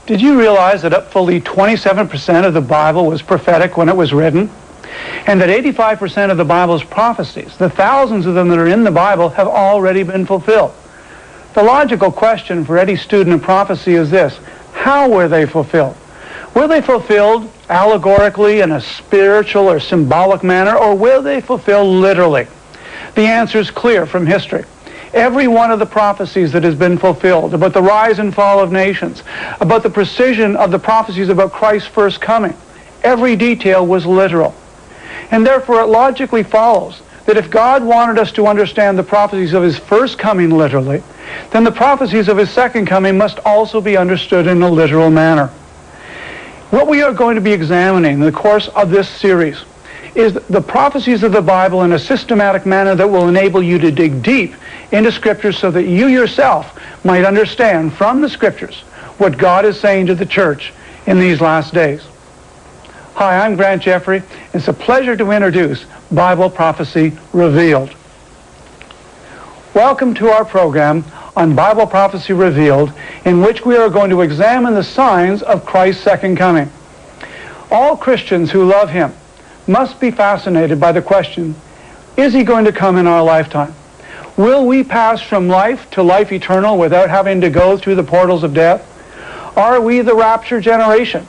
Did you realize that fully 27% of the Bible was prophetic when it was written? And that 85% of the Bible's prophecies, the thousands of them that are in the Bible, have already been fulfilled? The logical question for any student of prophecy is this: how were they fulfilled? Were they fulfilled allegorically in a spiritual or symbolic manner, or were they fulfilled literally? The answer is clear from history. Every one of the prophecies that has been fulfilled about the rise and fall of nations, about the precision of the prophecies about Christ's first coming, every detail was literal. And therefore it logically follows that if God wanted us to understand the prophecies of his first coming literally, then the prophecies of his second coming must also be understood in a literal manner. What we are going to be examining in the course of this series is the prophecies of the Bible in a systematic manner that will enable you to dig deep into Scripture so that you yourself might understand from the Scriptures what God is saying to the church in these last days. Hi, I'm Grant Jeffrey. It's a pleasure to introduce Bible Prophecy Revealed. Welcome to our program on Bible Prophecy Revealed, in which we are going to examine the signs of Christ's second coming. All Christians who love him must be fascinated by the question, is he going to come in our lifetime? Will we pass from life to life eternal without having to go through the portals of death? Are we the rapture generation?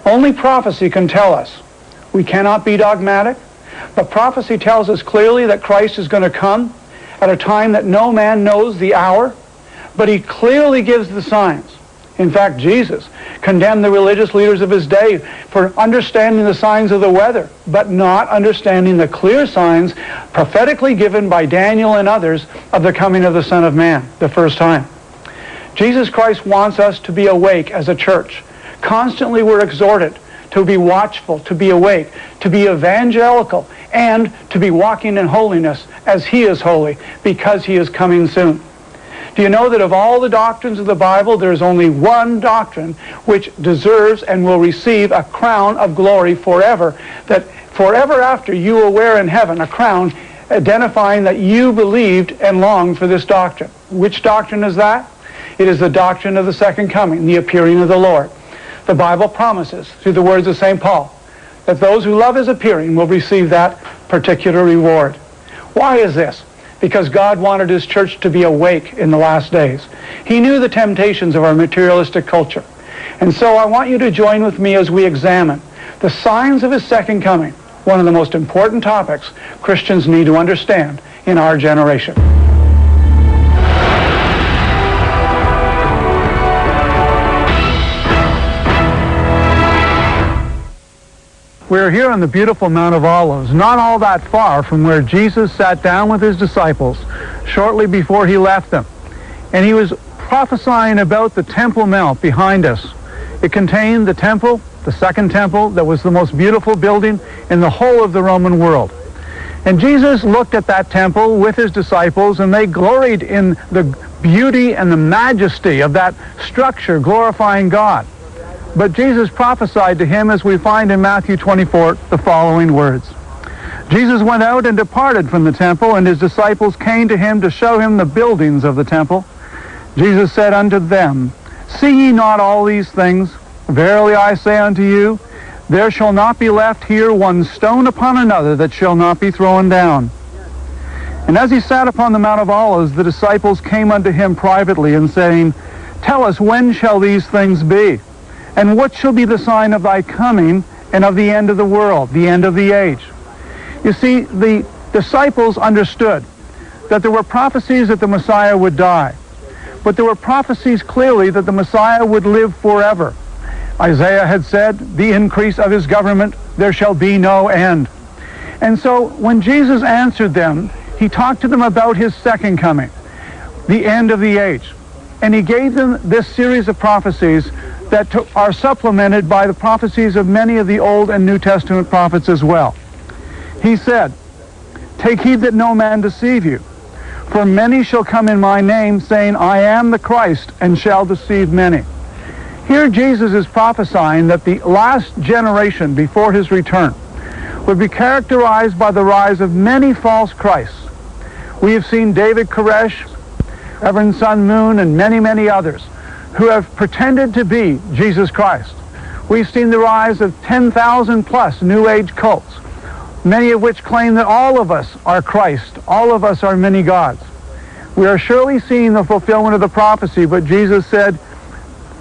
Only prophecy can tell us. We cannot be dogmatic, but prophecy tells us clearly that Christ is going to come at a time that no man knows the hour, but he clearly gives the signs. In fact, Jesus condemned the religious leaders of his day for understanding the signs of the weather, but not understanding the clear signs prophetically given by Daniel and others of the coming of the Son of Man, the first time. Jesus Christ wants us to be awake as a church. Constantly we're exhorted to be watchful, to be awake, to be evangelical, and to be walking in holiness as he is holy, because he is coming soon. Do you know that of all the doctrines of the Bible, there is only one doctrine which deserves and will receive a crown of glory forever, that forever after you will wear in heaven a crown identifying that you believed and longed for this doctrine? Which doctrine is that? It is the doctrine of the second coming, the appearing of the Lord. The Bible promises, through the words of St. Paul, that those who love his appearing will receive that particular reward. Why is this? Because God wanted his church to be awake in the last days. He knew the temptations of our materialistic culture. And so I want you to join with me as we examine the signs of his second coming, one of the most important topics Christians need to understand in our generation. We're here on the beautiful Mount of Olives, not all that far from where Jesus sat down with his disciples shortly before he left them. And he was prophesying about the Temple Mount behind us. It contained the temple, the second temple, that was the most beautiful building in the whole of the Roman world. And Jesus looked at that temple with his disciples, and they gloried in the beauty and the majesty of that structure, glorifying God. But Jesus prophesied to him, as we find in Matthew 24, the following words. Jesus went out and departed from the temple, and his disciples came to him to show him the buildings of the temple. Jesus said unto them, See ye not all these things? Verily I say unto you, there shall not be left here one stone upon another that shall not be thrown down. And as he sat upon the Mount of Olives, the disciples came unto him privately, and saying, Tell us, when shall these things be? And what shall be the sign of thy coming and of the end of the world, the end of the age? You see, the disciples understood that there were prophecies that the Messiah would die, but there were prophecies clearly that the Messiah would live forever. Isaiah had said, the increase of his government, there shall be no end. And so when Jesus answered them, he talked to them about his second coming, the end of the age. And he gave them this series of prophecies that are supplemented by the prophecies of many of the Old and New Testament prophets as well. He said, Take heed that no man deceive you, for many shall come in my name, saying, I am the Christ, and shall deceive many. Here Jesus is prophesying that the last generation before his return would be characterized by the rise of many false Christs. We have seen David Koresh, Reverend Sun Moon, and many, many others who have pretended to be Jesus Christ. We've seen the rise of 10,000 plus New Age cults, many of which claim that all of us are Christ, all of us are many gods. We are surely seeing the fulfillment of the prophecy, but Jesus said,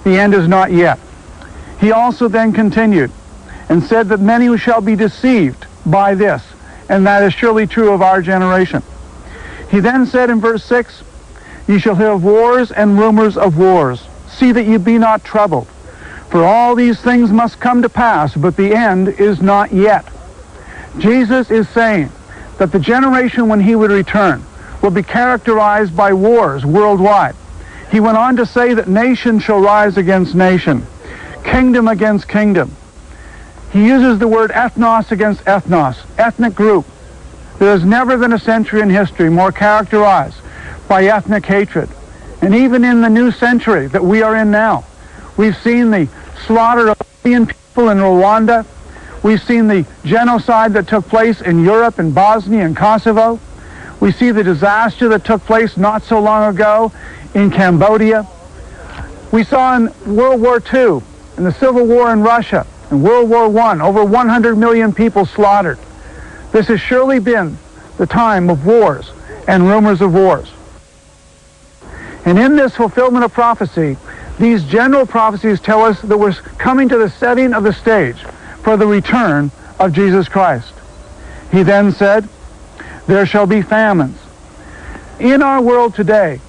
the end is not yet. He also then continued and said that many shall be deceived by this, and that is surely true of our generation. He then said in verse 6, ye shall hear of wars and rumors of wars. See that ye be not troubled. For all these things must come to pass, but the end is not yet. Jesus is saying that the generation when he would return will be characterized by wars worldwide. He went on to say that nation shall rise against nation, kingdom against kingdom. He uses the word ethnos against ethnos, ethnic group. There has never been a century in history more characterized by ethnic hatred. And even in the new century that we are in now, we've seen the slaughter of a million people in Rwanda. We've seen the genocide that took place in Europe, in Bosnia and Kosovo. We see the disaster that took place not so long ago in Cambodia. We saw in World War II, in the Civil War in Russia, in World War I, over 100 million people slaughtered. This has surely been the time of wars and rumors of wars. And in this fulfillment of prophecy, these general prophecies tell us that we're coming to the setting of the stage for the return of Jesus Christ. He then said, there shall be famines. In our world today,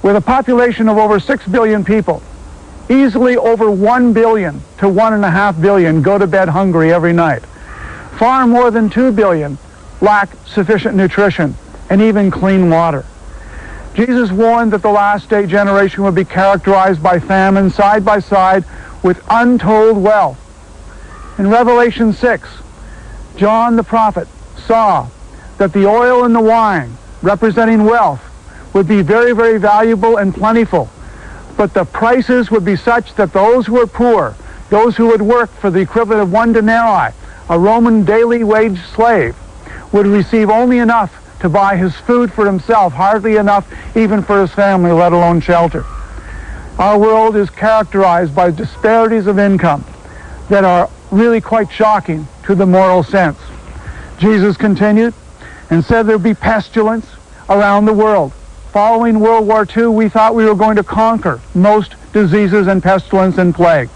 with a population of over 6 billion people, easily over 1 billion to 1.5 billion go to bed hungry every night. Far more than 2 billion lack sufficient nutrition and even clean water. Jesus warned that the last day generation would be characterized by famine side by side with untold wealth. In Revelation 6, John the prophet saw that the oil and the wine, representing wealth, would be very, very valuable and plentiful. But the prices would be such that those who were poor, those who would work for the equivalent of 1 denarii, a Roman daily wage slave, would receive only enough to buy his food for himself, hardly enough even for his family, let alone shelter. Our world is characterized by disparities of income that are really quite shocking to the moral sense. Jesus continued and said there would be pestilence around the world. Following World War II, we thought we were going to conquer most diseases and pestilence and plague.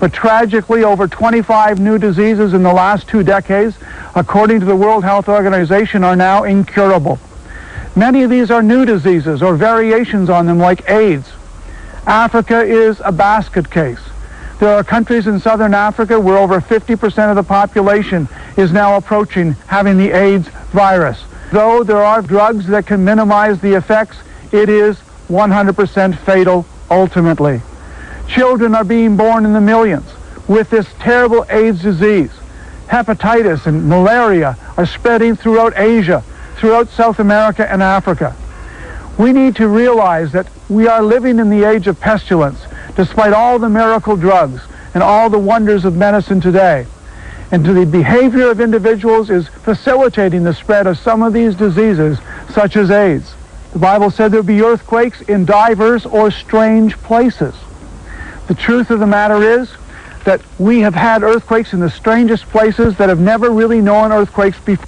But tragically, over 25 new diseases in the last 2 decades, according to the World Health Organization, are now incurable. Many of these are new diseases or variations on them, like AIDS. Africa is a basket case. There are countries in southern Africa where over 50% of the population is now approaching having the AIDS virus. Though there are drugs that can minimize the effects, it is 100% fatal ultimately. Children are being born in the millions with this terrible AIDS disease. Hepatitis and malaria are spreading throughout Asia, throughout South America and Africa. We need to realize that we are living in the age of pestilence, despite all the miracle drugs and all the wonders of medicine today. And the behavior of individuals is facilitating the spread of some of these diseases, such as AIDS. The Bible said there would be earthquakes in diverse or strange places. The truth of the matter is that we have had earthquakes in the strangest places that have never really known earthquakes before.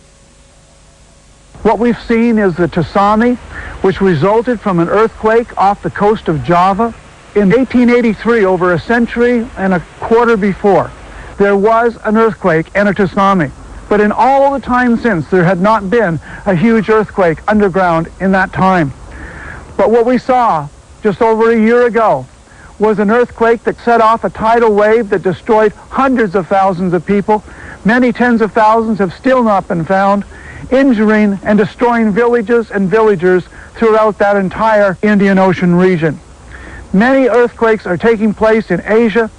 What we've seen is the tsunami, which resulted from an earthquake off the coast of Java. In 1883, over a century and a quarter before, there was an earthquake and a tsunami. But in all the time since, there had not been a huge earthquake underground in that time. But what we saw just over a year ago was an earthquake that set off a tidal wave that destroyed hundreds of thousands of people. Many tens of thousands have still not been found, injuring and destroying villages and villagers throughout that entire Indian Ocean region. Many earthquakes are taking place in Asia,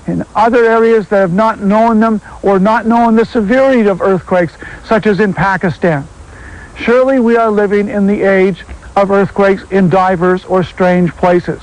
in other areas that have not known them or not known the severity of earthquakes, such as in Pakistan. Surely we are living in the age of earthquakes in diverse or strange places.